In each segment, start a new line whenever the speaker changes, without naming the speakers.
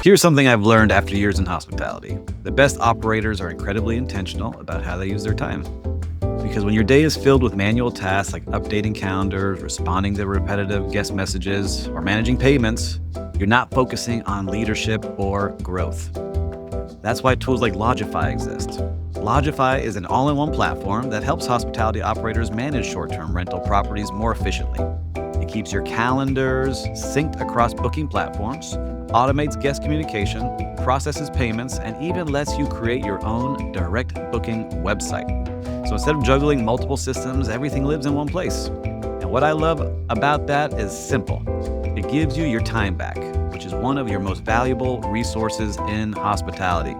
Here's something I've learned after years in hospitality. The best operators are incredibly intentional about how they use their time. Because when your day is filled with manual tasks like updating calendars, responding to repetitive guest messages, or managing payments, you're not focusing on leadership or growth. That's why tools like Lodgify exist. Lodgify is an all-in-one platform that helps hospitality operators manage short-term rental properties more efficiently. It keeps your calendars synced across booking platforms, automates guest communication, processes payments, and even lets you create your own direct booking website. So instead of juggling multiple systems, everything lives in one place. And what I love about that is simple. It gives you your time back, which is one of your most valuable resources in hospitality.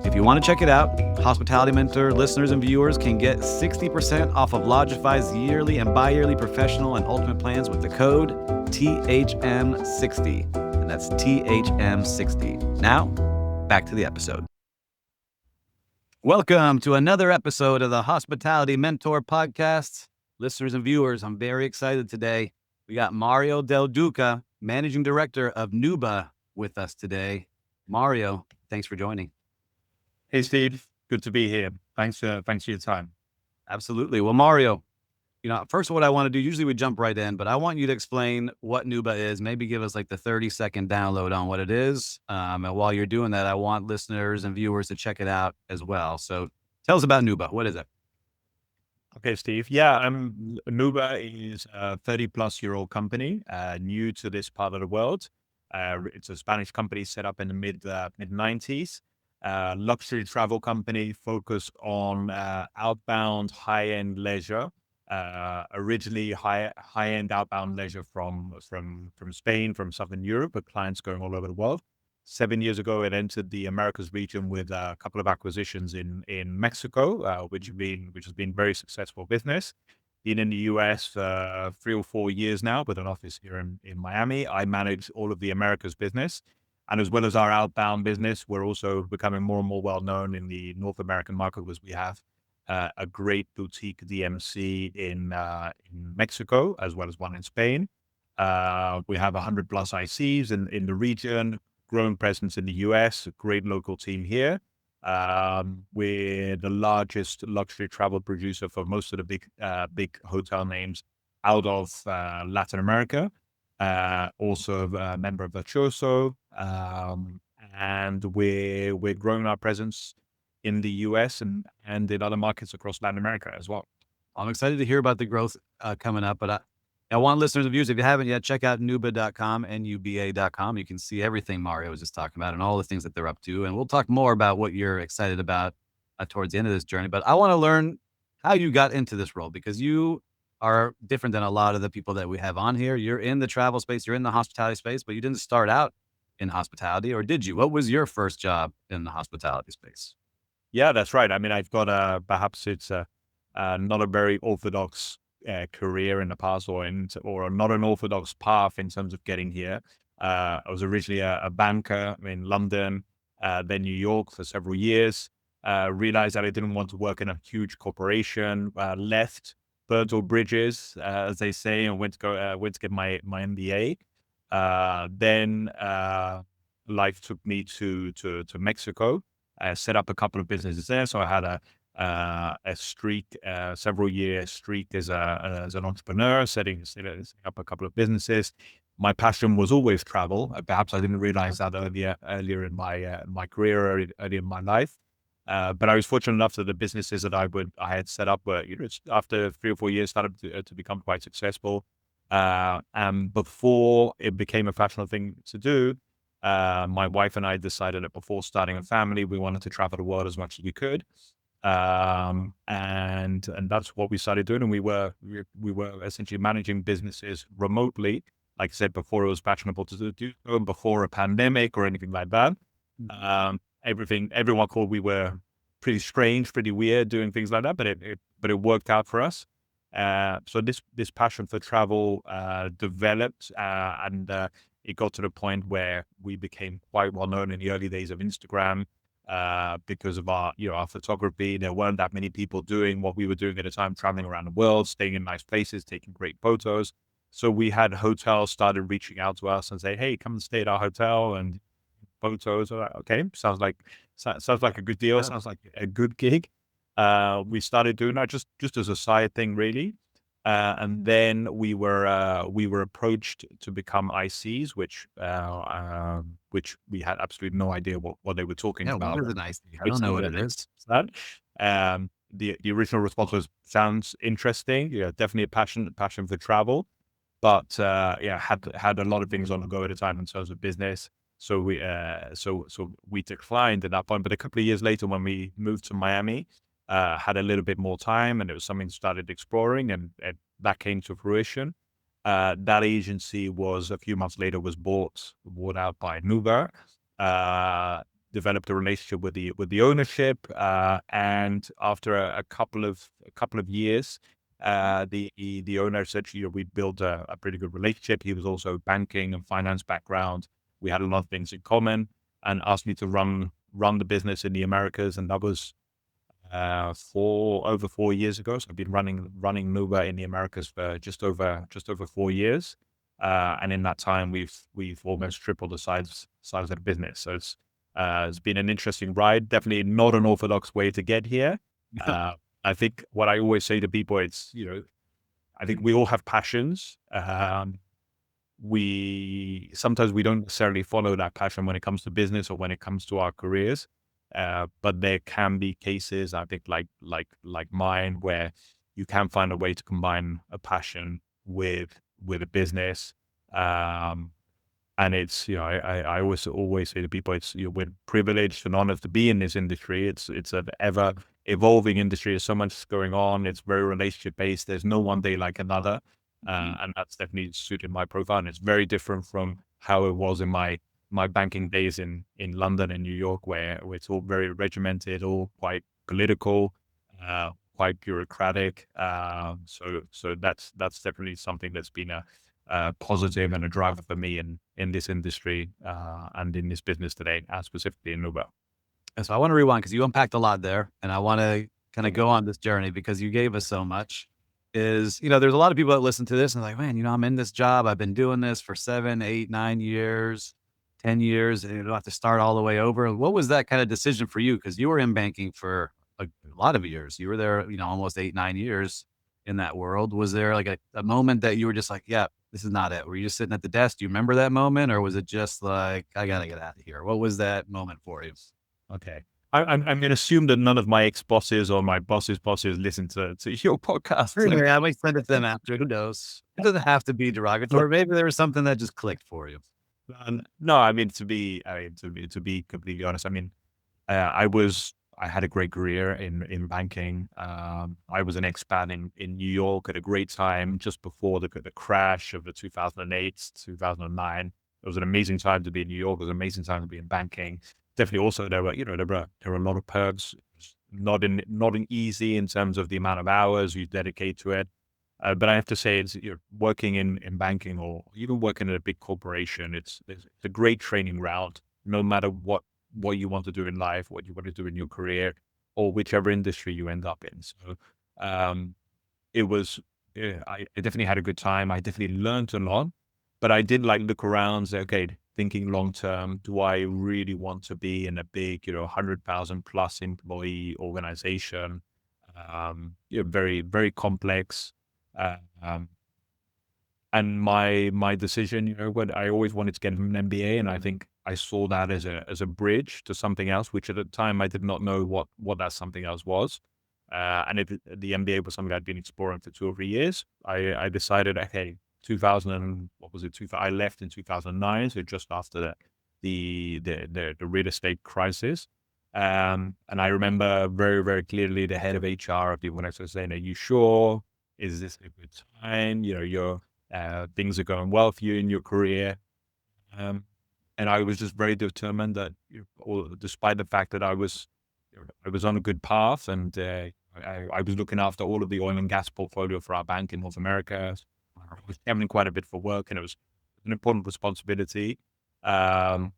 If you want to check it out, Hospitality Mentor listeners and viewers can get 60% off of Lodgify's yearly and bi-yearly professional and ultimate plans with the code THM60. And that's THM60. Now, back to the episode. Welcome to another episode of the Hospitality Mentor podcast. Listeners and viewers, I'm very excited today. We got Mario Del Duca, Managing Director of Nuba, with us today. Mario, thanks for joining.
Hey, Steve. Good to be here. Thanks for your time.
Absolutely. Well, Mario, first what I want to do, usually we jump right in, but I want you to explain what Nuba is, maybe give us like the 30-second download on what it is. And while you're doing that, I want listeners and viewers to check it out as well. So tell us about Nuba. What is it?
Okay, Steve. Yeah, Nuba is a 30-plus-year-old company, new to this part of the world. It's a Spanish company set up in the mid-90s. Luxury travel company focused on outbound high-end leisure. Originally high-end outbound leisure from Spain, from Southern Europe, but clients going all over the world. 7 years ago, it entered the Americas region with a couple of acquisitions in Mexico, which has been very successful business. Been in the US 3 or 4 years now, with an office here in Miami. I manage all of the Americas business. And as well as our outbound business, we're also becoming more and more well-known in the North American market, because we have a great boutique DMC in Mexico, as well as one in Spain. We have 100 plus ICs in the region, growing presence in the US, a great local team here. We're the largest luxury travel producer for most of the big hotel names out of Latin America. Also a member of Virtuoso, and we're growing our presence in the US and in other markets across Latin America as well.
I'm excited to hear about the growth coming up, but I want listeners and viewers, if you haven't yet, check out nuba.com, nuba.com. You can see everything Mario was just talking about and all the things that they're up to. And we'll talk more about what you're excited about towards the end of this journey. But I want to learn how you got into this role, because you are different than a lot of the people that we have on here. You're in the travel space, you're in the hospitality space, but you didn't start out in hospitality, or did you? What was your first job in the hospitality space?
Yeah, that's right. I mean, I've got perhaps it's not a very orthodox career in the past, or not an orthodox path in terms of getting here. I was originally a banker in London, then New York for several years. Realized that I didn't want to work in a huge corporation. Left, burnt all bridges, as they say, and went to get my MBA. Then life took me to Mexico. I set up a couple of businesses there. So I had a streak, several year streak as an entrepreneur, setting up a couple of businesses. My passion was always travel. Perhaps I didn't realize that earlier in my career, early in my life. But I was fortunate enough that the businesses that I had set up were, after 3 or 4 years, started to become quite successful. And before it became a fashionable thing to do, my wife and I decided that before starting a family, we wanted to travel the world as much as we could. And that's what we started doing. And we were essentially managing businesses remotely. Like I said before, it was fashionable to do so before a pandemic or anything like that. Everyone thought we were pretty strange, pretty weird doing things like that, but it worked out for us. So this passion for travel developed, and it got to the point where we became quite well known in the early days of Instagram because of our photography. There weren't that many people doing what we were doing at the time, traveling around the world, staying in nice places, taking great photos. So we had hotels started reaching out to us and say, "Hey, come and stay at our hotel and photos. Okay, sounds like a good deal.
Yeah.
Sounds like a good gig. We started doing that just as a side thing, really. And then we were approached to become ICs, which we had absolutely no idea what they were talking
Yeah,
about.
what is an IC? I
Would
don't know
say
what
that
it is.
that. The original response was sounds interesting. Yeah, definitely a passion for travel, but yeah, had a lot of things on the go at the time in terms of business. So we declined at that point. But a couple of years later, when we moved to Miami, had a little bit more time, and it was something started exploring, and that came to fruition. That agency was a few months later was bought out by Nuba. Uh, Developed a relationship with the ownership, and after a couple of years, the owner said, you know, we built a pretty good relationship. He was also banking and finance background. We had a lot of things in common, and asked me to run the business in the Americas, and that was over 4 years ago. So I've been running Nuba in the Americas for just over 4 years, and in that time we've almost tripled the size of the business. So it's been an interesting ride. Definitely not an orthodox way to get here. Uh, I think what I always say to people, it's, you know, I think we all have passions. We sometimes we don't necessarily follow that passion when it comes to business or when it comes to our careers. But there can be cases, I think, like mine, where you can find a way to combine a passion with a business. Um, and it's, you know, I always say to people, it's, you know, we're privileged and honored to be in this industry. It's an ever evolving industry. There's so much going on. It's very relationship based. There's no one day like another, and that's definitely suited my profile. And it's very different from how it was in my banking days in London and New York, where it's all very regimented, all quite political, quite bureaucratic. So that's definitely something that's been a positive and a driver for me in this industry, and in this business today, specifically in Nuba.
And so I want to rewind because you unpacked a lot there, and I want to kind of go on this journey because you gave us so much. There's a lot of people that listen to this and like, man, I'm in this job. I've been doing this for 7, 8, 9 years, 10 years, and you don't have to start all the way over. What was that kind of decision for you? Because you were in banking for a lot of years. You were there, almost 8, 9 years in that world. Was there like a moment that you were just like, yeah, this is not it? Were you just sitting at the desk? Do you remember that moment? Or was it just like, I got to get out of here? What was that moment for you?
Okay. I'm going to assume that none of my ex bosses or my boss's bosses listen to your podcast.
Really, I might send it to them after. Who knows? It doesn't have to be derogatory. Maybe there was something that just clicked for you.
No, I mean, to be completely honest, I mean, I had a great career in banking. I was an expat in New York at a great time just before the crash of the 2008, 2009. It was an amazing time to be in New York. It was an amazing time to be in banking. Definitely also there were a lot of perks. Not easy in terms of the amount of hours you dedicate to it. But I have to say, it's, you're working in banking or even working at a big corporation. It's a great training ground, no matter what you want to do in life, what you want to do in your career, or whichever industry you end up in. So um, it was, yeah, I definitely had a good time. I definitely learned a lot, but I did like look around, say, okay, thinking long term, do I really want to be in a big, 100,000 plus employee organization? Very, very complex. Uh, um, and my decision, when I always wanted to get an MBA, and I think I saw that as a bridge to something else, which at the time I did not know what that something else was. And if the MBA was something I'd been exploring for 2 or 3 years, I decided, okay, 2000, what was it? I left in 2009, so just after the real estate crisis. And I remember very, very clearly the head of HR of the organization was saying, "Are you sure? Is this a good time? Things are going well for you in your career." Um, and I was just very determined that, despite the fact that I was on a good path, and I was looking after all of the oil and gas portfolio for our bank in North America. I was traveling quite a bit for work, and it was an important responsibility. Um,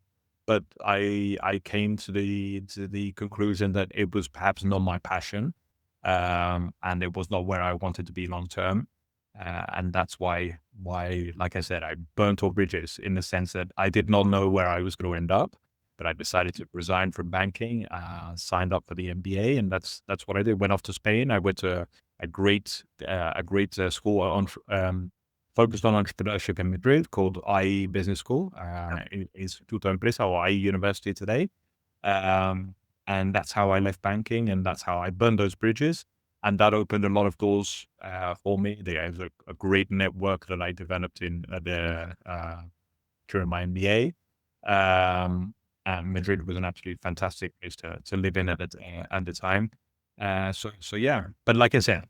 but I came to the conclusion that it was perhaps not my passion, and it was not where I wanted to be long term. And that's why, like I said, I burnt all bridges in the sense that I did not know where I was going to end up. but I decided to resign from banking, signed up for the MBA, and that's what I did. Went off to Spain. I went to a great school focused on entrepreneurship in Madrid called IE Business School, Instituto Empresa, or IE University today. And that's how I left banking, and that's how I burned those bridges. And that opened a lot of doors for me. There's a great network that I developed during my MBA. And Madrid was an absolutely fantastic place to live in at the time. So yeah, but like I said,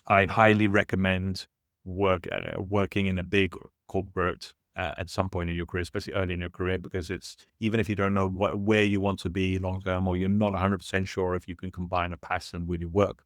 I highly recommend working in a big corporate at some point in your career, especially early in your career, because it's even if you don't know where you want to be long term, or you're not 100% sure if you can combine a passion with your work,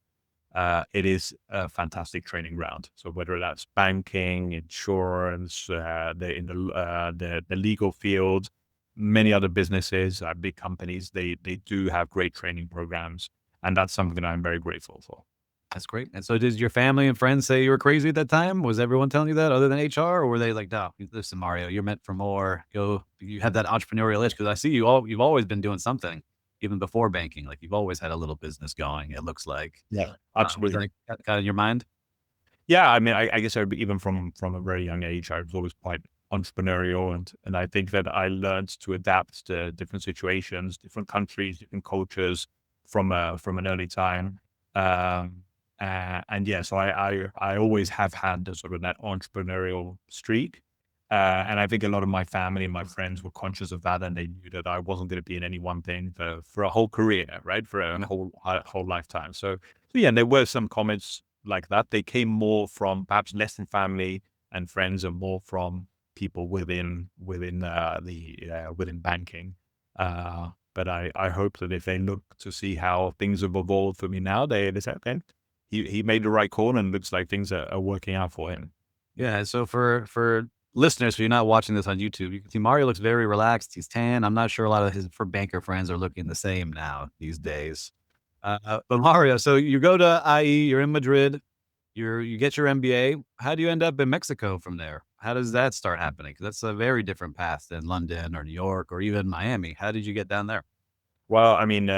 it is a fantastic training ground. So whether that's banking, insurance, the legal field, many other businesses, big companies, they do have great training programs, and that's something that I'm very grateful for.
That's great. And so did your family and friends say you were crazy at that time? Was everyone telling you that other than HR? Or were they like, no, listen, Mario, you're meant for more. Go, you have that entrepreneurial itch. Cause I see you've always been doing something even before banking. Like you've always had a little business going, it looks like.
Yeah,
Was
absolutely.
that kind of your mind?
Yeah, I mean, I guess even from a very young age, I was always quite entrepreneurial, and I think that I learned to adapt to different situations, different countries, different cultures from an early time. Um, and yeah, so I always have had the sort of that entrepreneurial streak. And I think a lot of my family and my friends were conscious of that, and they knew that I wasn't going to be in any one thing for a whole career, right? For a whole lifetime. So yeah, there were some comments like that. They came more from perhaps less than family and friends, and more from people within banking. But I hope that if they look to see how things have evolved for me now, they say, okay, he made the right call, and looks like things are working out for him.
Yeah. So for listeners, if you're not watching this on YouTube, you can see Mario looks very relaxed. He's tan. I'm not sure a lot of his for banker friends are looking the same now these days. But Mario, so you go to IE, you're in Madrid, you get your MBA. How do you end up in Mexico from there? How does that start happening? 'Cause that's a very different path than London or New York or even Miami. How did you get down there?
Well, I mean,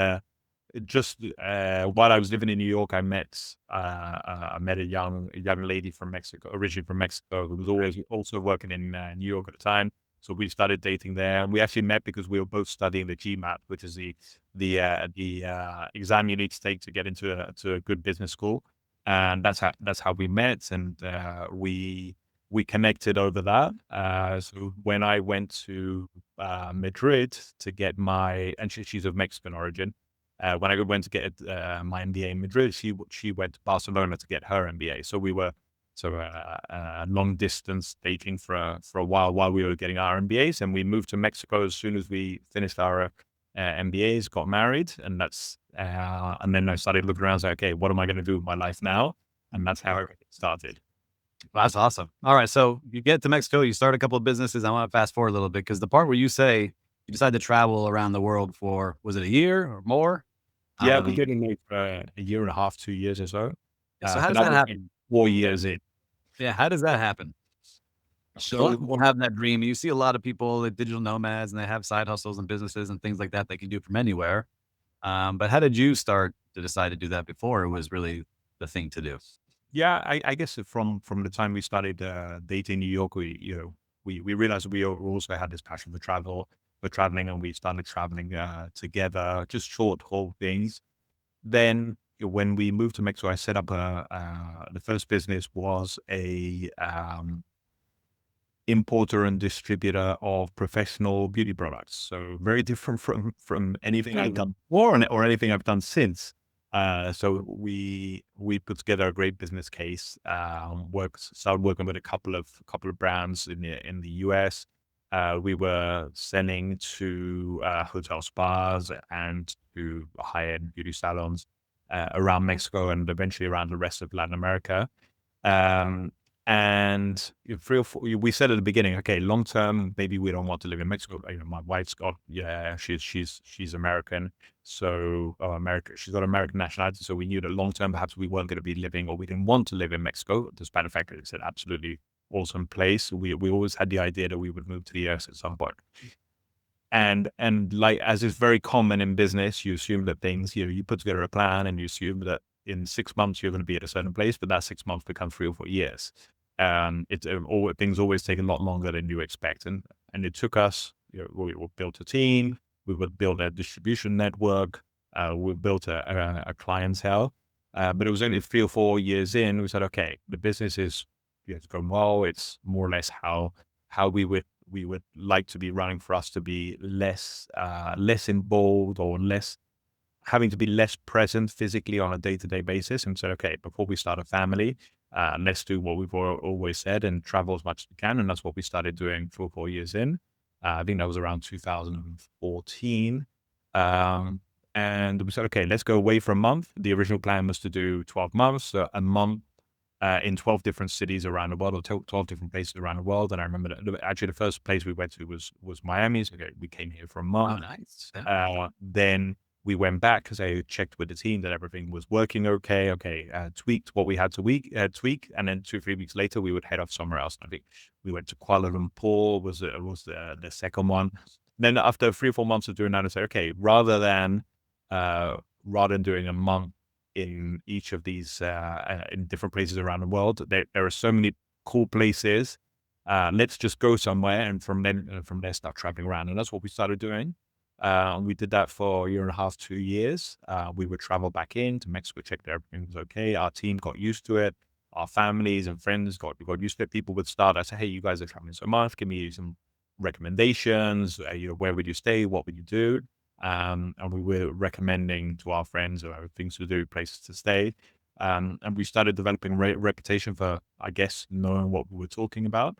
just while I was living in New York, I met a young lady from Mexico, originally from Mexico, who was always also working in New York at the time. So we started dating there, and we actually met because we were both studying the GMAT, which is the exam you need to take to get to a good business school, and that's how we met, and we connected over that. So when I went to Madrid to get and she's of Mexican origin. When I went to get my MBA in Madrid, she went to Barcelona to get her MBA. So we were long distance dating for a while we were getting our MBAs, and we moved to Mexico as soon as we finished our MBAs, got married, and then I started looking around, like, okay, what am I going to do with my life now? And that's how it started.
That's awesome. All right. So you get to Mexico, you start a couple of businesses. I want to fast forward a little bit because the part where you say you decided to travel around the world for, was it a year or more?
Yeah, we did it for a year and a half, 2 years or so.
Yeah, so how
But
does
that
that
was
happen?
4 years in.
Yeah. How does that happen? A lot of people have that dream. You see a lot of people, like digital nomads, and they have side hustles and businesses and things like that they can do from anywhere. But how did you start to decide to do that before it was really the thing to do?
Yeah, I guess from the time we started dating New York, we realized we also had this passion for traveling, and we started traveling together, just short haul things. Then when we moved to Mexico, I set up the first business was a importer and distributor of professional beauty products. So very different from anything I've done before, or anything I've done since. So we put together a great business case. Started working with a couple of brands in the US. We were selling to hotel spas and to high-end beauty salons around Mexico, and eventually around the rest of Latin America. Um, and we said at the beginning, okay, long term, maybe we don't want to live in Mexico. My wife's got, yeah, she's American, so she's got American nationality. So we knew that long term, perhaps we weren't going to be living, or we didn't want to live in Mexico, despite the fact that it's an absolutely awesome place. We always had the idea that we would move to the US at some point. And like, as is very common in business, you assume that things, you put together a plan and you assume that in 6 months you're going to be at a certain place, but that 6 months becomes 3 or 4 years. Things always take a lot longer than you expect. And it took us, we built a team, we would build a distribution network, we built a clientele. But it was only 3 or 4 years in, we said, okay, the business is, it's going well. It's more or less how we would like to be running, for us to be less involved, or less having to be less present physically on a day-to-day basis, and said, okay, before we start a family, let's do what we've always said and travel as much as we can. And that's what we started doing 4 years in. I think that was around 2014. And we said, okay, let's go away for a month. The original plan was to do 12 months, so a month in 12 different cities around the world, or 12 different places around the world. And I remember that actually the first place we went to was Miami. So okay, we came here for a
Oh,
month.
nice. Yeah.
Then we went back because I checked with the team that everything was working okay. Okay, tweaked what we had to tweak, and then 2 or 3 weeks later we would head off somewhere else. I think we went to Kuala Lumpur, was the second one. Then after 3 or 4 months of doing that, I said, okay, rather than doing a month in each of these in different places around the world, there are so many cool places. Let's just go somewhere, and from there start traveling around. And that's what we started doing. We did that for a year and a half, 2 years. We would travel back into Mexico, check that everything was okay. Our team got used to it. Our families and friends got used to it. People would start. I say, hey, you guys are traveling so much. Give me some recommendations. Where would you stay? What would you do? And we were recommending to our friends things to do, places to stay. And we started developing reputation for, I guess, knowing what we were talking about.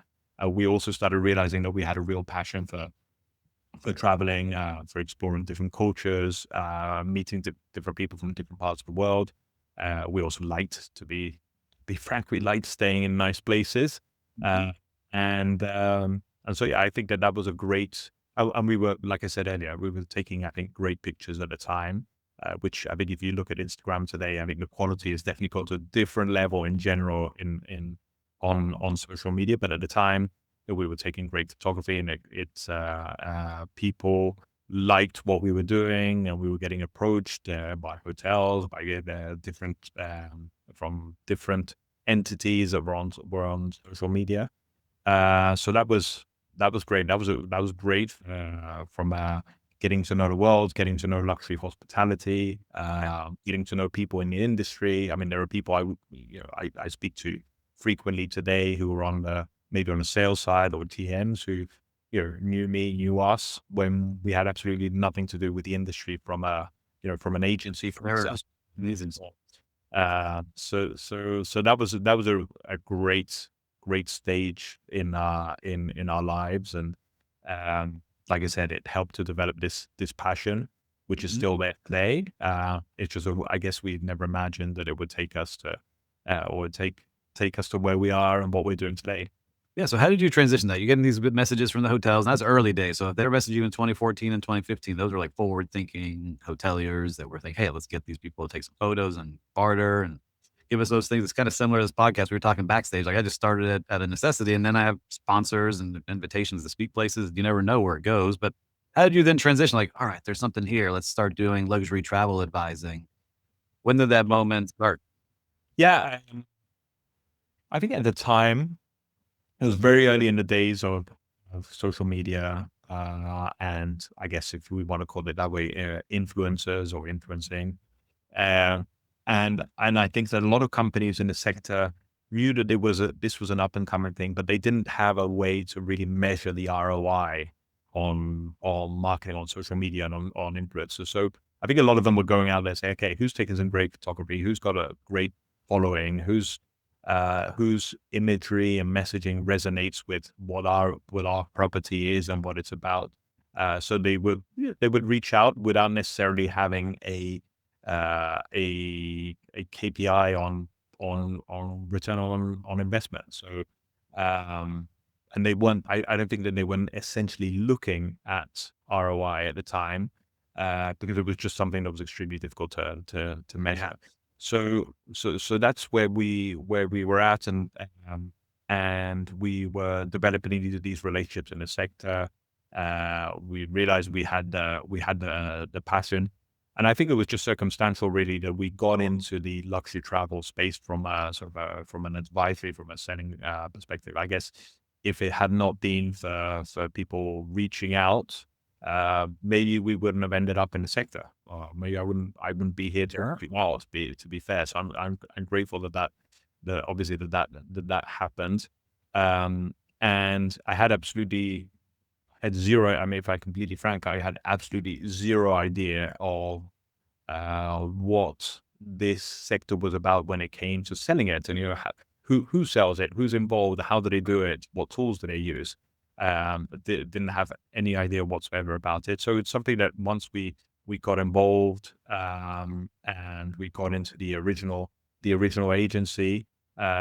We also started realizing that we had a real passion for traveling, for exploring different cultures, meeting different people from different parts of the world. We also liked to be frank, we liked staying in nice places.
Mhm.
And so, yeah, I think that was a great, and we were, like I said earlier, we were taking, I think, great pictures at the time, which I think if you look at Instagram today, I think the quality has definitely got to a different level in general on social media. But at the time, we were taking great photography, and people liked what we were doing, and we were getting approached by hotels, by different from different entities that were on social media. So that was great. That was great from getting to know the world, getting to know luxury hospitality, getting to know people in the industry. I mean, there are people I speak to frequently today who are maybe on the sales side, or TMs who knew me, knew us when we had absolutely nothing to do with the industry, from an agency, from a
Sure.
sales.
Amazing.
So that was a great stage in our lives. And like I said, it helped to develop this passion, which is
Mhm.
still there today. It's just, I guess we never imagined that it would take us to, or take us to where we are and what we're doing today.
Yeah, so how did you transition that? You're getting these messages from the hotels, and that's early days. So if they were messaging you in 2014 and 2015, those were like forward-thinking hoteliers that were thinking, "Hey, let's get these people to take some photos and barter and give us those things." It's kind of similar to this podcast. We were talking backstage. Like I just started it at a necessity, and then I have sponsors and invitations to speak places. You never know where it goes. But how did you then transition? Like, all right, there's something here. Let's start doing luxury travel advising. When did that moment start?
Yeah, I think at the time it was very early in the days of social media, and I guess if we want to call it that way, influencers or influencing. Uh, and I think that a lot of companies in the sector knew that this was an up and coming thing, but they didn't have a way to really measure the ROI on marketing on social media and on influencers. So I think a lot of them were going out there saying, okay, who's taking some great photography? Who's got a great following? Whose imagery and messaging resonates with what our property is and what it's about. So they would reach out without necessarily having a KPI on return on investment. So, and they weren't. I don't think that they weren't essentially looking at ROI at the time, because it was just something that was extremely difficult to measure. So that's where we were at, and we were developing these relationships in the sector. We realized we had the passion, and I think it was just circumstantial, really, that we got into the luxury travel space from from an advisory, from a selling perspective. I guess if it had not been for people reaching out, maybe we wouldn't have ended up in the sector, or maybe I wouldn't be here to well, to be fair. So I'm grateful that obviously that happened, and I had absolutely had zero. I mean, if I completely frank, I had absolutely zero idea of what this sector was about when it came to selling it, and who sells it, who's involved, how do they do it, what tools do they use. Didn't have any idea whatsoever about it. So it's something that once we got involved, and we got into the original agency.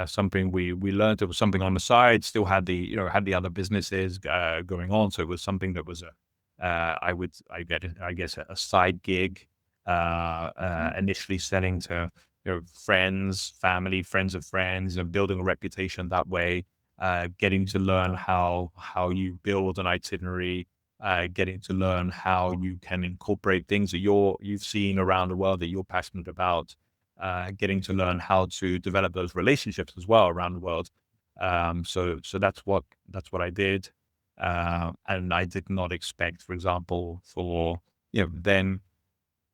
Something we learned, it was something on the side, still had had the other businesses going on. So it was something that was I guess a side gig, initially selling to friends, family, friends of friends, and building a reputation that way. Getting to learn how you build an itinerary, getting to learn how you can incorporate things that you've seen around the world that you're passionate about. Getting to learn how to develop those relationships as well around the world. So that's what I did, and I did not expect, for example, for then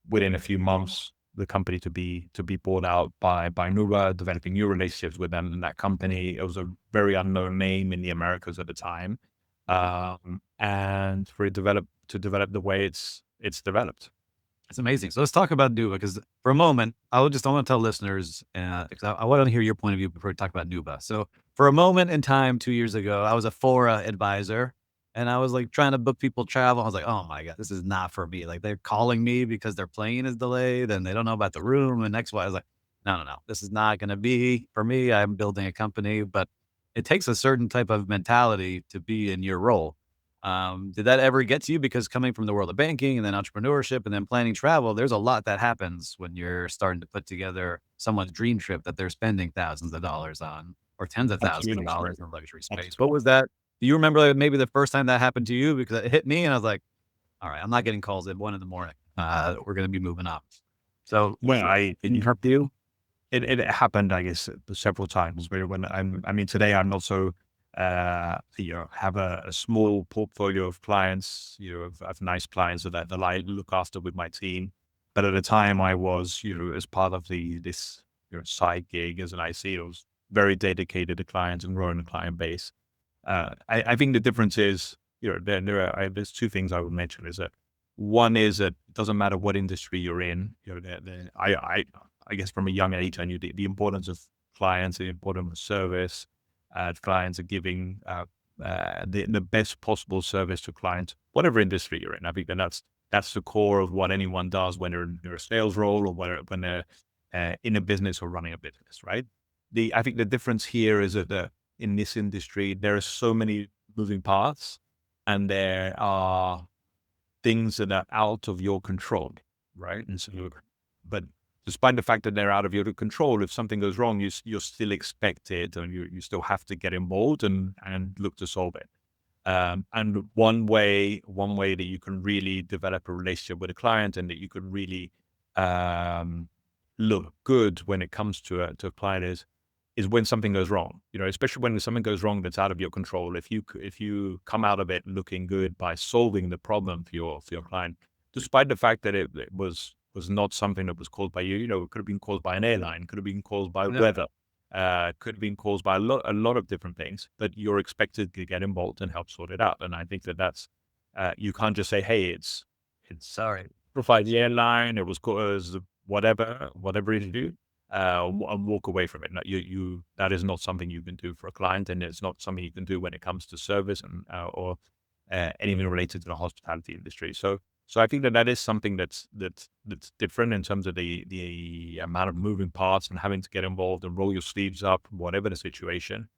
within a few months the company to be bought out by Nuba, developing new relationships with them in that company. It was a very unknown name in the Americas at the time, and for it to develop the way it's developed.
It's amazing. So let's talk about Nuba, because for a moment, I want to tell listeners, because I want to hear your point of view before we talk about Nuba. So for a moment in time, 2 years ago, I was a Fora advisor, and I was like trying to book people travel. I was like, oh my God, this is not for me. Like, they're calling me because their plane is delayed and they don't know about the room and X, Y. I was like, no, this is not going to be for me. I'm building a company, but it takes a certain type of mentality to be in your role. Did that ever get to you? Because coming from the world of banking and then entrepreneurship and then planning travel, there's a lot that happens when you're starting to put together someone's dream trip that they're spending thousands of dollars on, or tens of thousands of
Absolutely.
dollars in luxury space. What
Absolutely.
was that? Do you remember, like, maybe the first time that happened to you? Because it hit me and I was like, all right, I'm not getting calls at 1 a.m. We're going to be moving up. So
Well,
can you help you?
it happened, I guess, several times. Where when I mean, today I'm also, have a small portfolio of clients, of nice clients that I look after with my team. But at the time, I was, as part of this, side gig as an IC, I was very dedicated to clients and growing the client base. I think the difference is, there's two things I would mention. Is that one is that it doesn't matter what industry you're in. I guess from a young age, I knew the importance of clients, the importance of service. Clients are giving the best possible service to clients, whatever industry you're in. I think that's the core of what anyone does when they're in a sales role, or when they're in a business or running a business, right? I think the difference here is that in this industry, there are so many moving parts, and there are things that are out of your control, right? And so, but despite the fact that they're out of your control, if something goes wrong, you're still expected, and you still have to get involved and look to solve it. And one way that you can really develop a relationship with a client, and that you can really um, look good when it comes to a client, is when something goes wrong. Especially when something goes wrong that's out of your control. If you come out of it looking good by solving the problem for your client, despite the fact that it was not something that was caused by you. It could have been caused by an airline, could have been caused by
Yeah.
weather, could have been caused by a lot of different things. But you're expected to get involved and help sort it out. And I think that's you can't just say, hey, it's sorry, provide the airline, it was caused whatever it do, and walk away from it. No, that is not something you can do for a client, and it's not something you can do when it comes to service and or anything related to the hospitality industry. So I think that is something that's different in terms of the amount of moving parts and having to get involved and roll your sleeves up, whatever the situation.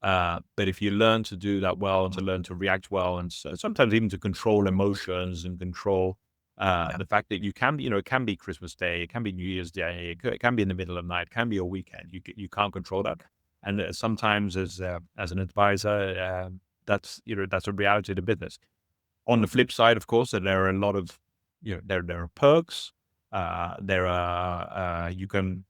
But if you learn to do that well, and to learn to react well, and sometimes even to control emotions and control
Yeah.
the fact that you can be, it can be Christmas Day, it can be New Year's Day, it can be in the middle of the night, it can be a weekend. You can't control that, and sometimes as an advisor, that's that's a reality of the business. On the flip side, of course, that there are a lot of, there are perks. There are, you can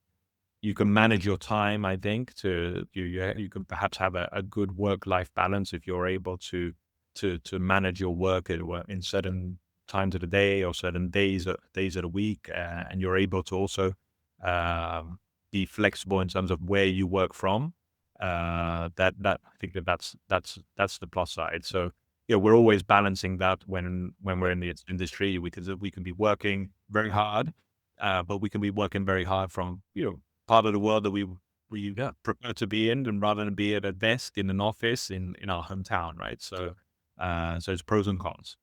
manage your time. I think you can perhaps have a good work-life balance if you're able to manage your work in certain times of the day or certain days of the week, and you're able to also um, be flexible in terms of where you work from. That I think that's the plus side. So we're always balancing that when we're in the industry. We can be working very hard, but we can be working very hard from part of the world that we
Yeah.
prefer to be in, and rather than be at a desk in an office in our hometown, right? So it's pros and cons.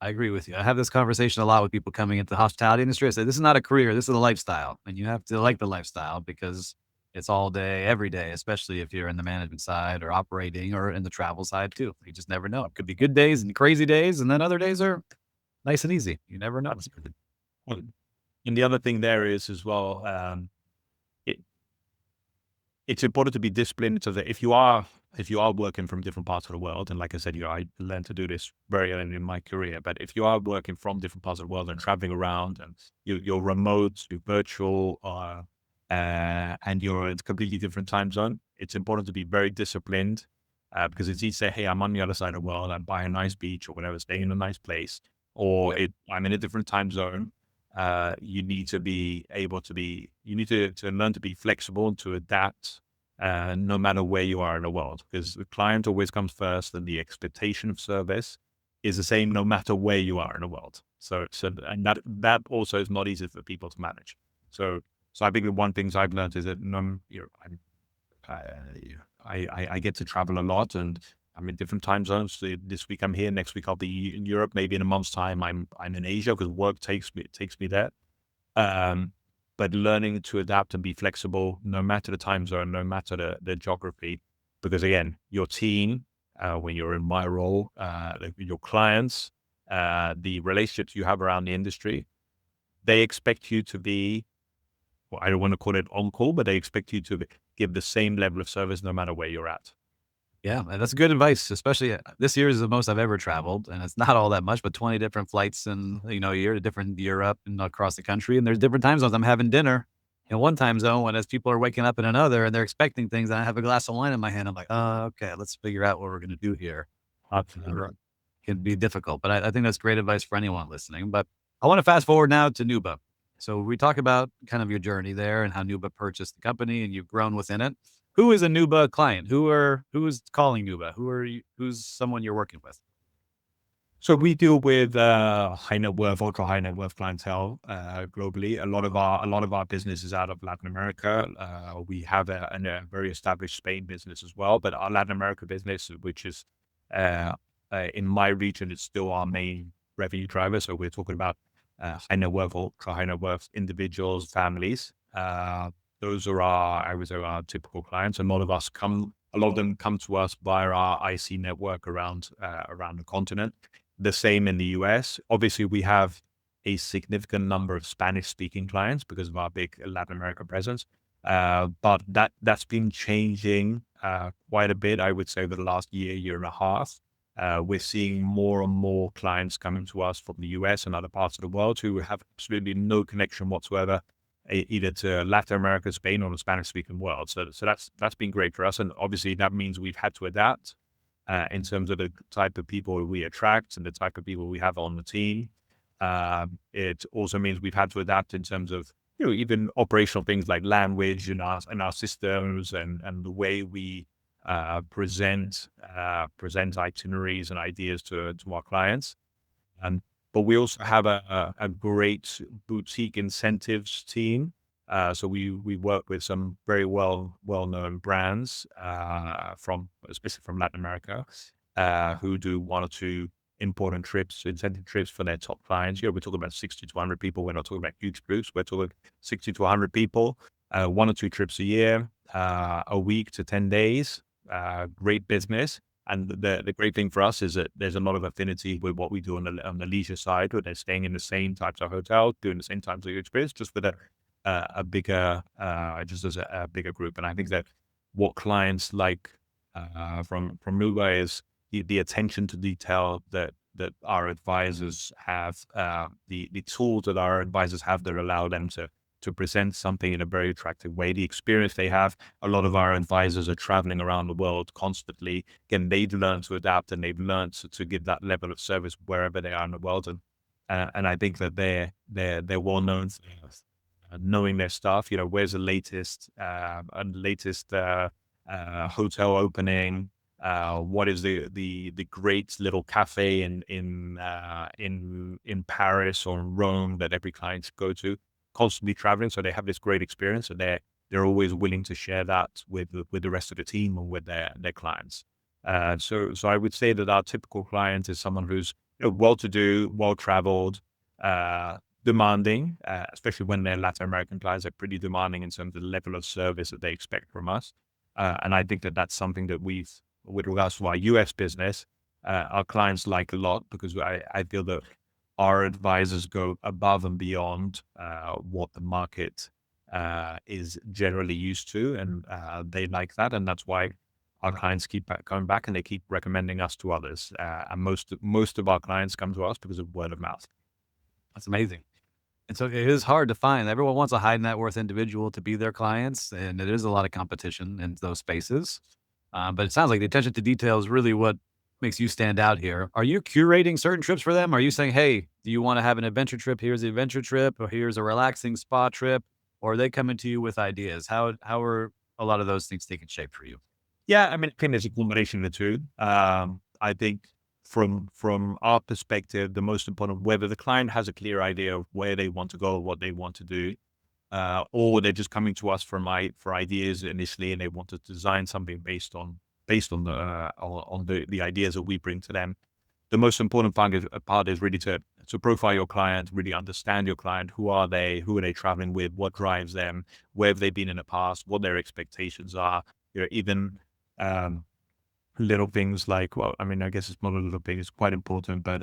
I agree with you. I have this conversation a lot with people coming into the hospitality industry. I say, this is not a career, this is a lifestyle. And you have to like the lifestyle because it's all day, every day, especially if you're in the management side or operating or in the travel side too. You just never know. It could be good days and crazy days, and then other days are nice and easy. You never know.
Absolutely. Well, and the other thing there is as well, it, it's important to be disciplined, so that if you are working from different parts of the world, and like I said, I learned to do this very early in my career. But if you are working from different parts of the world and traveling around, and you're remote, you're virtual, and you're in a completely different time zone, it's important to be very disciplined, because it's easy to say, "Hey, I'm on the other side of the world. I'm by a nice beach or whatever, staying in a nice place," or "I'm in a different time zone." You need to be able to be, you need to learn to be flexible and to adapt, no matter where you are in the world, because the client always comes first, and the expectation of service is the same no matter where you are in the world. And that also is not easy for people to manage. So I think the one things I've learned is that I get to travel a lot, and I'm in different time zones. So this week I'm here, next week I'll be in Europe. Maybe in a month's time I'm in Asia, because work takes me there. Um, but learning to adapt and be flexible, no matter the time zone, no matter the geography, because again, your team, when you're in my role, your clients, the relationships you have around the industry, they expect you to be, well, I don't want to call it on call, but they expect you to give the same level of service no matter where you're at.
Yeah, and that's good advice, especially this year is the most I've ever traveled, and it's not all that much, but 20 different flights in, a year to different Europe and across the country. And there's different time zones. I'm having dinner in one time zone when as people are waking up in another and they're expecting things, and I have a glass of wine in my hand. I'm like, oh, okay, let's figure out what we're going to do here.
Absolutely
Um,
right.
can be difficult, but I think that's great advice for anyone listening. But I want to fast forward now to Nuba. So we talk about kind of your journey there and how Nuba purchased the company and you've grown within it. Who is a Nuba client? Who is calling Nuba? Who's someone you're working with?
So we deal with high net worth, ultra high net worth clientele globally. A lot of our business is out of Latin America. We have a very established Spain business as well, but our Latin America business, which is uh, in my region, is still our main revenue driver. So we're talking about high net worth, ultra high net worth individuals, families. Those are I would say, our typical clients. A lot of them come to us via our IC network around the continent. The same in the US. Obviously, we have a significant number of Spanish-speaking clients because of our big Latin America presence. But that's been changing quite a bit, I would say, over the last year and a half. We're seeing more and more clients coming to us from the US and other parts of the world who have absolutely no connection whatsoever, either to Latin America, Spain, or the Spanish-speaking world. So that's been great for us, and obviously that means we've had to adapt in terms of the type of people we attract and the type of people we have on the team. It also means we've had to adapt in terms of even operational things like language and our systems, and the way we present itineraries and ideas to our clients. Um, but we also have a great boutique incentives team. So we work with some very well known brands from especially from Latin America, who do one or two important trips, incentive trips for their top clients. We're talking about 60 to 100 people. We're not talking about huge groups. We're talking 60 to 100 people, one or two trips a year, a week to 10 days. Great business. And the great thing for us is that there's a lot of affinity with what we do on the leisure side, where they're staying in the same types of hotels, doing the same types of experience, just with a bigger, just as a bigger group. And I think that what clients like from Nuba is the attention to detail that that our advisors have, the tools that our advisors have that allow them to present something in a very attractive way. The experience they have, a lot of our advisors are traveling around the world constantly. Again, they've learned to adapt and they've learned to give that level of service wherever they are in the world. And I think that they're well known for knowing their stuff. You know, where's the latest hotel opening? What is the great little cafe in Paris or in Rome that every client go to? Constantly traveling, so they have this great experience, and they're always willing to share that with the rest of the team and with their clients. So I would say that our typical client is someone who's, you know, well-to-do, well-traveled, demanding, especially when they're Latin American clients. They're pretty demanding in terms of the level of service that they expect from us. And I think that that's something that with regards to our US business, our clients like a lot, because I feel that our advisors go above and beyond what the market is generally used to, and they like that, and that's why our clients keep coming back and they keep recommending us to others. And most of our clients come to us because of word of mouth.
That's amazing. And so it is hard to find. Everyone wants a high net worth individual to be their clients, and it is a lot of competition in those spaces. But it sounds like the attention to detail is really what makes you stand out here. Are you curating certain trips for them? Are you saying, hey, do you want to have an adventure trip? Here's the adventure trip, or here's a relaxing spa trip, or are they coming to you with ideas? How are a lot of those things taking shape for you?
Yeah, I mean, I think there's a combination of the two. I think from our perspective, the most important, whether the client has a clear idea of where they want to go, what they want to do, or they're just coming to us for ideas initially, and they want to design something based on the ideas that we bring to them. The most important part is really to profile your client, really understand your client. Who are they traveling with? What drives them? Where have they been in the past? What their expectations are? You know, even um, little things like, well, I mean, I guess it's not a little thing, it's quite important, but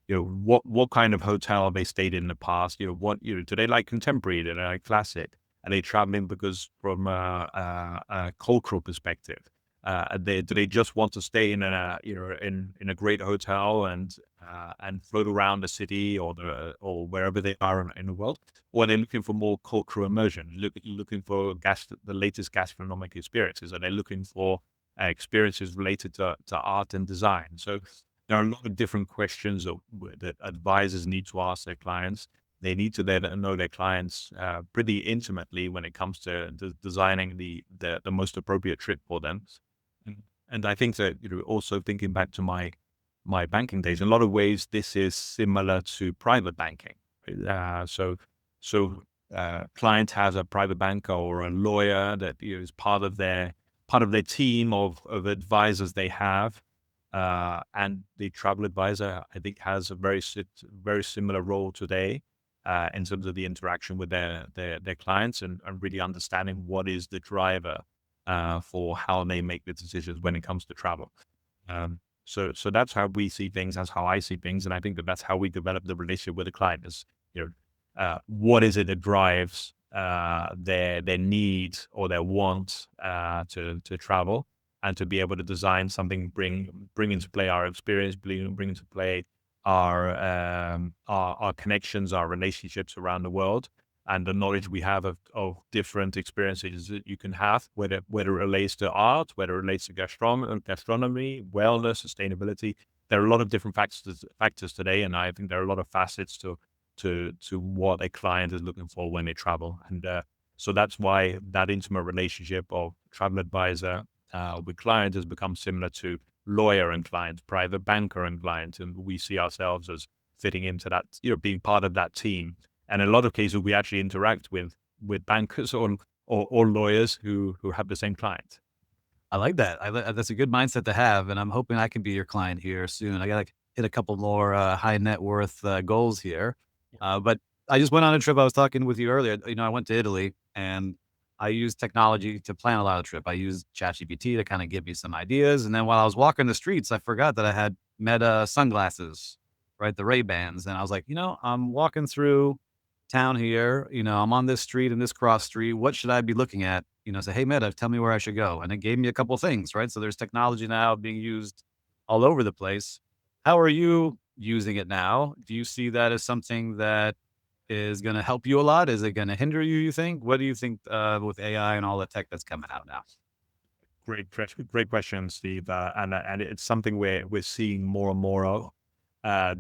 you know, what kind of hotel they stayed in the past? You know, do they like contemporary? Do they like classic? Are they traveling because from a cultural perspective? Do they just want to stay in in a great hotel and float around the city or wherever they are in the world, or are they looking for more cultural immersion? Looking for the latest gastronomic experiences? Are they looking for experiences related to art and design? So there are a lot of different questions that advisors need to ask their clients. They need to then know their clients pretty intimately when it comes to designing the most appropriate trip for them. And I think that, you know, also thinking back to my banking days, in a lot of ways, this is similar to private banking. So client has a private banker or a lawyer that, you know, is part of their team of advisors they have. And the travel advisor, I think, has a very similar role today in terms of the interaction with their clients and really understanding what is the driver for how they make the decisions when it comes to travel. So that's how we see things. That's how I see things, and I think that that's how we develop the relationship with the client. Is, you know, what is it that drives their need or their want to travel, and to be able to design something, bring into play our experience, bring into play our connections, our relationships around the world, and the knowledge we have of different experiences that you can have, whether it relates to art, whether it relates to gastronomy, wellness, sustainability. There are a lot of different factors today, and I think there are a lot of facets to what a client is looking for when they travel. And so that's why that intimate relationship of travel advisor with client has become similar to lawyer and client, private banker and client. And we see ourselves as fitting into that, you know, being part of that team. And in a lot of cases, we actually interact with bankers or lawyers who have the same client.
I like that. That's a good mindset to have, and I'm hoping I can be your client here soon. I gotta hit a couple more high net worth goals here. But I just went on a trip. I was talking with you earlier. You know, I went to Italy, and I used technology to plan a lot of the trip. I used ChatGPT to kind of give me some ideas, and then while I was walking the streets, I forgot that I had Meta sunglasses, right, the Ray Bans, and I was like, you know, I'm walking through town here. You know, I'm on this street and this cross street. What should I be looking at? You know, say, hey, Meta, tell me where I should go. And it gave me a couple things, right? So there's technology now being used all over the place. How are you using it now. Do you see that as something that is going to help you a lot? Is it going to hinder you, you think? What do you think with AI and all the tech that's coming out now?
Great question, Steve. And it's something we're seeing more and more of.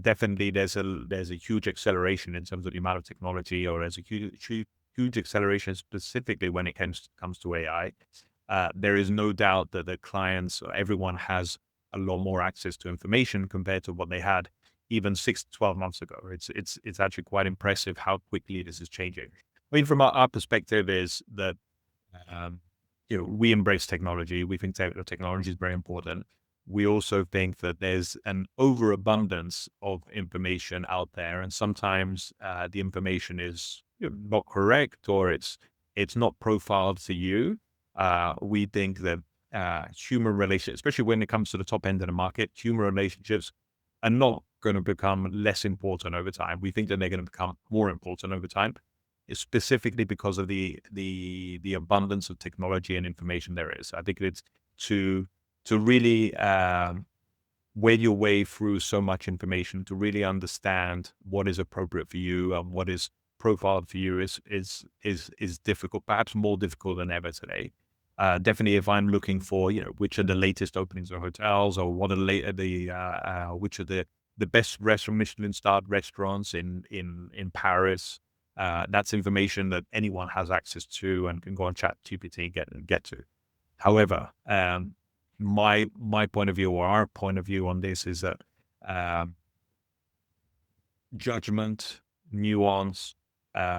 Definitely, there's a huge acceleration in terms of the amount of technology, or there's a huge acceleration specifically when it comes to AI. There is no doubt that the clients, or everyone, has a lot more access to information compared to what they had even 6 to 12 months ago. It's actually quite impressive how quickly this is changing. I mean, from our perspective, is that um, we embrace technology. We think technology is very important. We also think that there's an overabundance of information out there, and sometimes the information is not correct, or it's not profiled to you. We think that human relationships, especially when it comes to the top end of the market, human relationships are not going to become less important over time. We think that they're going to become more important over time, specifically because of the abundance of technology and information there is. I think it's to really wade your way through so much information to really understand what is appropriate for you and what is profiled for you is difficult, perhaps more difficult than ever today. Definitely, if I'm looking for which are the latest openings of hotels, or what are which are the best restaurant Michelin-starred restaurants in Paris, that's information that anyone has access to and can go on ChatGPT and get to. However, my point of view, or our point of view on this, is that um, judgment, nuance,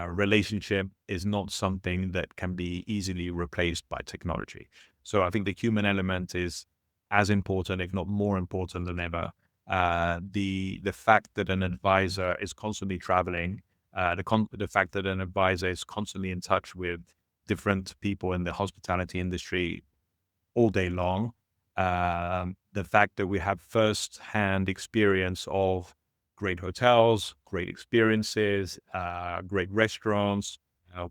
relationship is not something that can be easily replaced by technology. So I think the human element is as important, if not more important than ever. The fact that an advisor is constantly traveling, the fact that an advisor is constantly in touch with different people in the hospitality industry all day long, the fact that we have first-hand experience of great hotels, great experiences, great restaurants,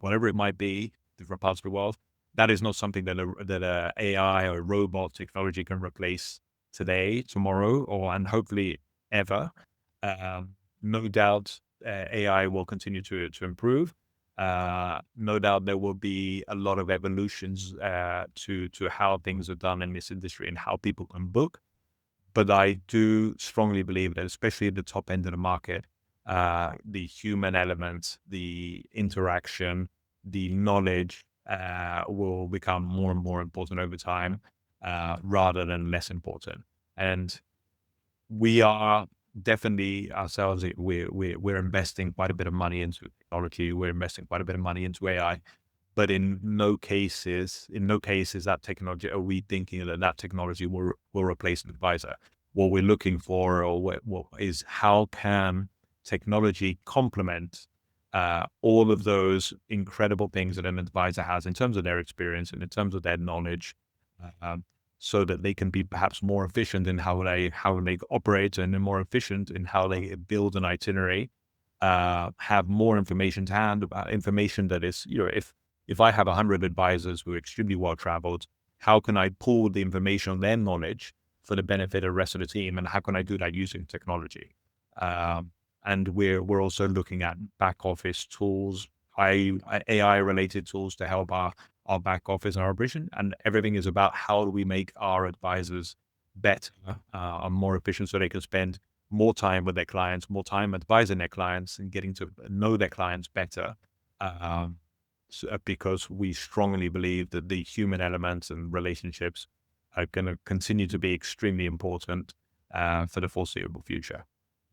whatever it might be, different parts of the world. That is not something that a AI or robot technology can replace today, tomorrow, and hopefully ever. No doubt, AI will continue to improve. No doubt there will be a lot of evolutions to how things are done in this industry and how people can book. But I do strongly believe that, especially at the top end of the market, the human element, the interaction, the knowledge will become more and more important over time, rather than less important. And we are definitely ourselves, we're investing quite a bit of money into technology. We're investing quite a bit of money into AI, but in no cases that technology, are we thinking that technology will replace an advisor. What we're looking for, or what is, how can technology complement all of those incredible things that an advisor has in terms of their experience and in terms of their knowledge, um, so that they can be perhaps more efficient in how they operate, and more efficient in how they build an itinerary, have more information to hand, about information that is, if I have 100 advisors who are extremely well traveled, how can I pull the information on their knowledge for the benefit of the rest of the team? And how can I do that using technology? And we're also looking at back office tools, AI related tools to help our back office and our operation. And everything is about how do we make our advisors better, and more efficient, so they can spend more time with their clients, more time advising their clients and getting to know their clients better. Because we strongly believe that the human elements and relationships are going to continue to be extremely important for the foreseeable future.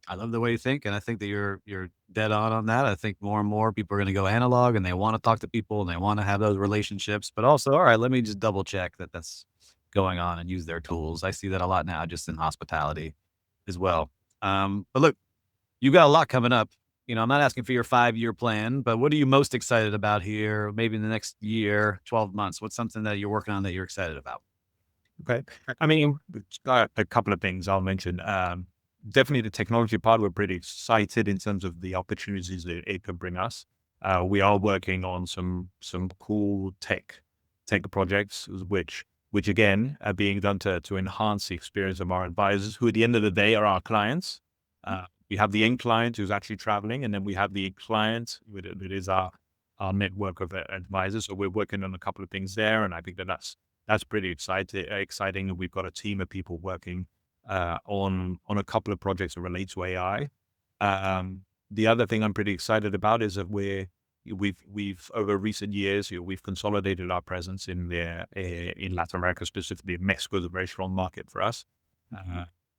I love the way you think, and I think that you're dead on that. I think more and more people are going to go analog, and they want to talk to people, and they want to have those relationships. But also, all right, let me just double check that that's going on and use their tools. I see that a lot now, just in hospitality as well. But look, you got a lot coming up. I'm not asking for your 5-year plan, but what are you most excited about here? Maybe in the next year, 12 months. What's something that you're working on that you're excited about?
Okay. I mean, a couple of things I'll mention. Definitely the technology part, we're pretty excited in terms of the opportunities that it could bring us. We are working on some cool tech projects, which again are being done to enhance the experience of our advisors, who at the end of the day are our clients. We have the end client who's actually traveling, and then we have the client that is our network of advisors. So we're working on a couple of things there, and I think that's pretty exciting. And we've got a team of people working on a couple of projects that relate to AI. The other thing I'm pretty excited about is that we've over recent years, we've consolidated our presence in Latin America, specifically Mexico is a very strong market for us.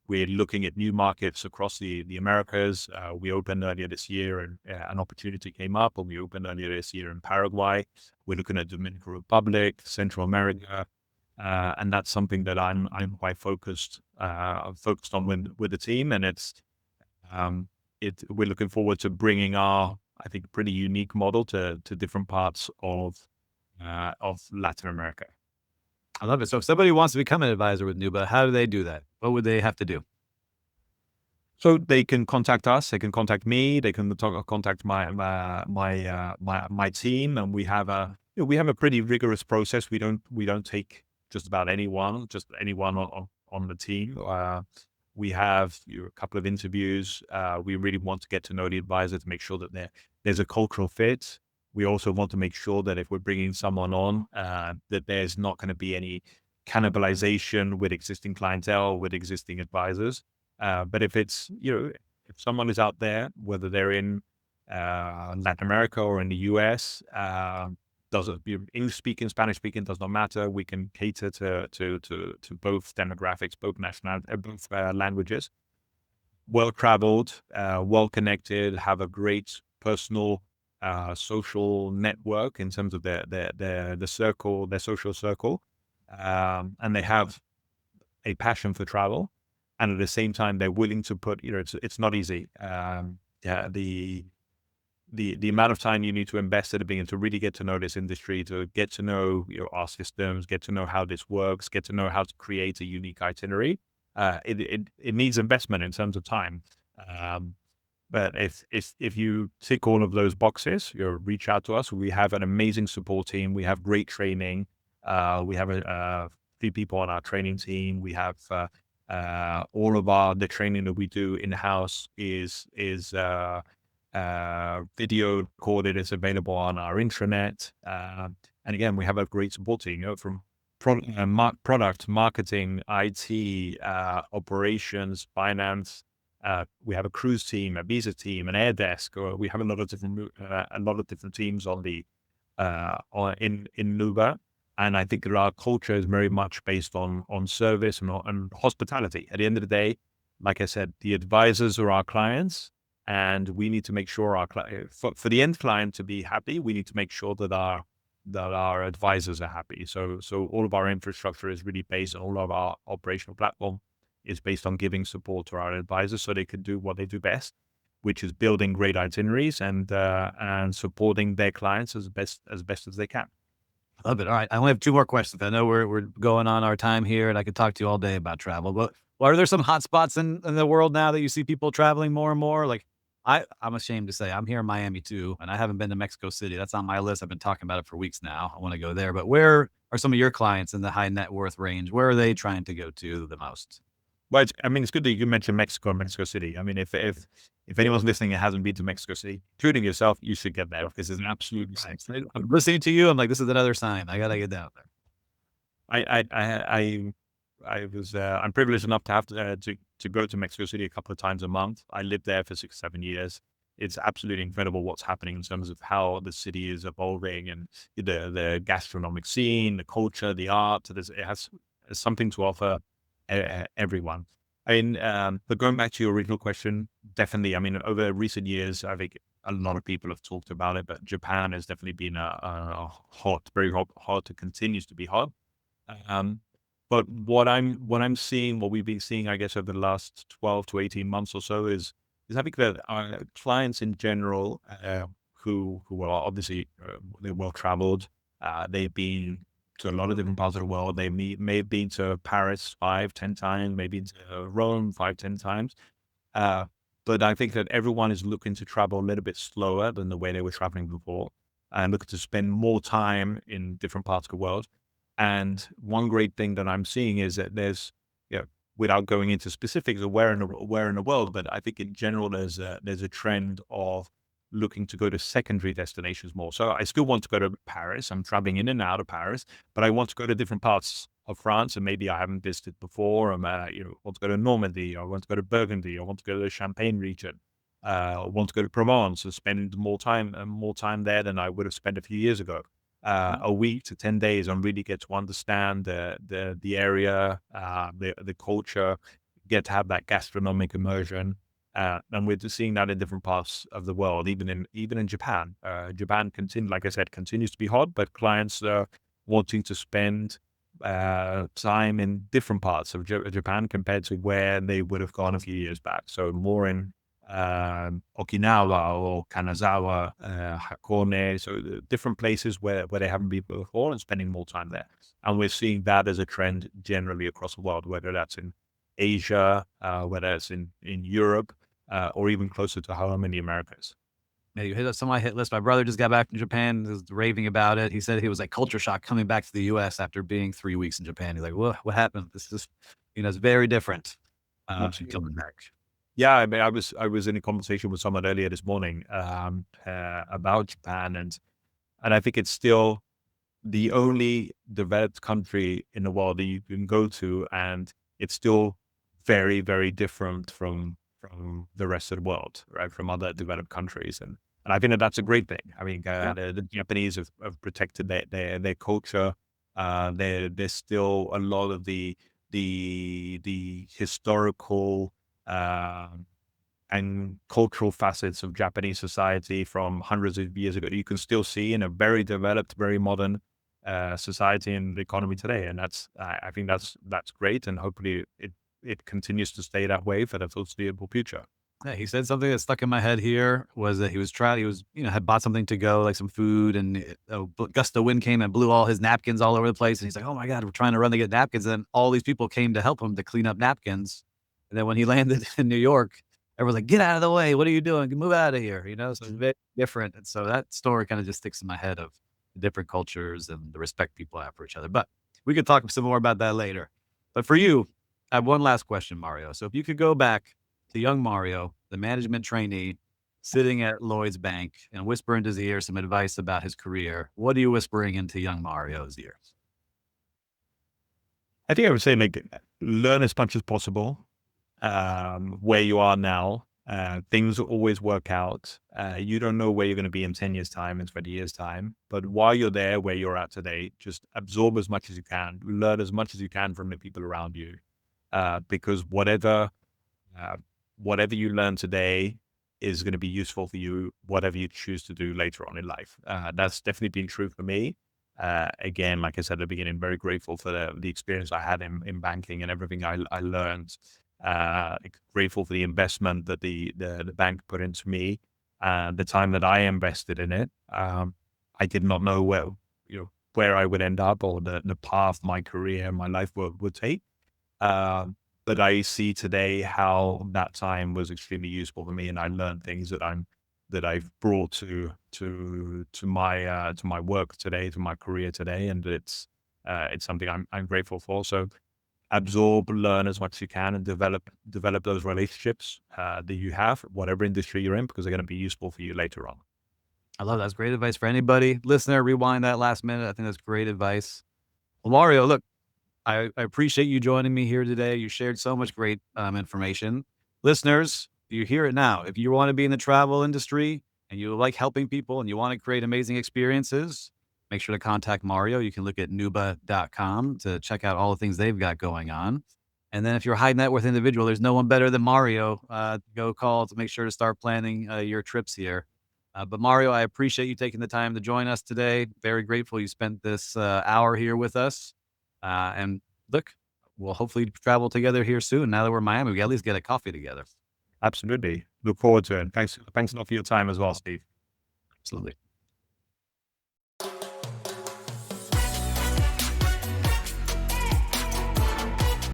We're looking at new markets across the Americas. We opened earlier this year, and an opportunity came up, and we opened earlier this year in Paraguay. We're looking at Dominican Republic, Central America, and that's something that I'm quite focused on with the team, and we're looking forward to bringing our, I think, pretty unique model to different parts of Latin America.
I love it. So if somebody wants to become an advisor with Nuba, how do they do that? What would they have to do?
So they can contact us. They can contact me. They can contact my team, and we have a pretty rigorous process. We don't take just about anyone, on the team. We have a couple of interviews. We really want to get to know the advisor to make sure that there's a cultural fit. We also want to make sure that if we're bringing someone on, that there's not going to be any cannibalization with existing clientele, with existing advisors. But if it's, if someone is out there, whether they're in Latin America or in the US, doesn't, English speaking, Spanish speaking, does not matter. We can cater to both demographics, both both languages. Well traveled, well connected, have a great personal social network in terms of their social circle, and they have a passion for travel, and at the same time they're willing to put. It's not easy. The amount of time you need to invest at the beginning to really get to know this industry, to get to know our systems, get to know how this works, get to know how to create a unique itinerary. It needs investment in terms of time. But if you tick all of those boxes, you reach out to us. We have an amazing support team. We have great training. We have a few people on our training team. We have all of the training that we do in house is video recorded. It's available on our intranet. And again, we have a great support team. From product marketing, IT, operations, finance. We have a cruise team, a visa team, an air desk, or we have a lot of different teams on in Nuba. And I think that our culture is very much based on service and hospitality. At the end of the day, like I said, the advisors are our clients, and we need to make sure for the end client to be happy, we need to make sure that our advisors are happy. So all of our infrastructure is really based on all of our operational platform is based on giving support to our advisors so they can do what they do best, which is building great itineraries and supporting their clients as best as they can.
Love it. All right. I only have two more questions. I know we're going on our time here, and I could talk to you all day about travel, but are there some hot spots in the world now that you see people traveling more and more? Like I'm ashamed to say I'm here in Miami too, and I haven't been to Mexico City. That's on my list. I've been talking about it for weeks now. I want to go there, but where are some of your clients in the high net worth range? Where are they trying to go to the most?
Well, it's good that you mentioned Mexico and Mexico City. I mean, if anyone's listening and hasn't been to Mexico City, including yourself, you should get there because it's an absolute.
I'm listening to you. I'm like, this is another sign. I gotta get down there.
I'm privileged enough to have to go to Mexico City a couple of times a month. I lived there for 6-7 years. It's absolutely incredible what's happening in terms of how the city is evolving and the gastronomic scene, the culture, the art. It has something to offer everyone. I mean, but going back to your original question, definitely. I mean, over recent years, I think a lot of people have talked about it, but Japan has definitely been a very hot, and continues to be hot. But what we've been seeing, I guess, over the last 12 to 18 months or so is I think that our clients in general, who are obviously they're well traveled, they've been to a lot of different parts of the world. They may have been to Paris 5-10 times, maybe to Rome 5-10 times. But I think that everyone is looking to travel a little bit slower than the way they were traveling before, and looking to spend more time in different parts of the world. And one great thing that I'm seeing is that there's without going into specifics of where in the world, but I think in general there's a trend of looking to go to secondary destinations more. So I still want to go to Paris. I'm traveling in and out of Paris, but I want to go to different parts of France, and maybe I haven't visited before. Want to go to Normandy, or I want to go to Burgundy, or want to go to the Champagne region. I want to go to Provence and spend more time there than I would have spent a few years ago. A week to 10 days and really get to understand the area, the culture, get to have that gastronomic immersion. And we're just seeing that in different parts of the world, even in Japan. Japan like I said, continues to be hot, but clients are wanting to spend time in different parts of Japan compared to where they would have gone a few years back. So more in Okinawa or Kanazawa, Hakone, so different places where they haven't been before and spending more time there. And we're seeing that as a trend generally across the world, whether that's in Asia, whether it's in Europe, or even closer to home in the Americas.
Yeah, you hit up some of my hit list. My brother just got back from Japan, was raving about it. He said he was like culture shock coming back to the US after being 3 weeks in Japan. He's like, what happened? This is, it's very different coming back.
Yeah, I mean, I was in a conversation with someone earlier this morning about Japan, and I think it's still the only developed country in the world that you can go to, and it's still very, very different from the rest of the world, right? From other developed countries, and I think that that's a great thing. I mean, the Japanese have protected their culture. There's still a lot of the historical and cultural facets of Japanese society from hundreds of years ago. You can still see in a very developed, very modern society and economy today, and I think that's great, and hopefully it continues to stay that way for the foreseeable future.
Yeah, he said something that stuck in my head here was that he was had bought something to go, like some food, and a gust of wind came and blew all his napkins all over the place. And he's like, oh my God, we're trying to run to get napkins. And all these people came to help him to clean up napkins. And then when he landed in New York, everyone's like, get out of the way. What are you doing? Move out of here. So it's very different. And so that story kind of just sticks in my head of the different cultures and the respect people have for each other. But we could talk some more about that later. But for you, I have one last question, Mario. So if you could go back to young Mario, the management trainee, sitting at Lloyd's Bank, and whisper into his ear some advice about his career, what are you whispering into young Mario's ears?
I think I would say, like, learn as much as possible. Where you are now, things always work out. You don't know where you're going to be in 10 years' time, in 20 years' time. But while you're there, where you're at today, just absorb as much as you can, learn as much as you can from the people around you. Because whatever you learn today is going to be useful for you, whatever you choose to do later on in life. That's definitely been true for me. Again, like I said at the beginning, very grateful for the experience I had in banking and everything I learned. Grateful for the investment that the bank put into me, the time that I invested in it. I did not know where I would end up, or the path my career and my life would take. But I see today how that time was extremely useful for me, and I learned things that I've brought to my work today, to my career today, and it's something I'm grateful for. So absorb, learn as much as you can, and develop those relationships that you have, whatever industry you're in, because they're going to be useful for you later on.
I love that. That's great advice for anybody. Listener, rewind that last minute. I think that's great advice. Well, Mario, look, I appreciate you joining me here today. You shared so much great information. Listeners, you hear it now. If you want to be in the travel industry and you like helping people and you want to create amazing experiences, make sure to contact Mario. You can look at nuba.com to check out all the things they've got going on. And then if you're a high net worth individual, there's no one better than Mario to go call to make sure to start planning your trips here. But Mario, I appreciate you taking the time to join us today. Very grateful you spent this hour here with us. And look, we'll hopefully travel together here soon. Now that we're in Miami, we can at least get a coffee together.
Absolutely. Look forward to it. Thanks a lot for your time as well, Steve.
Absolutely.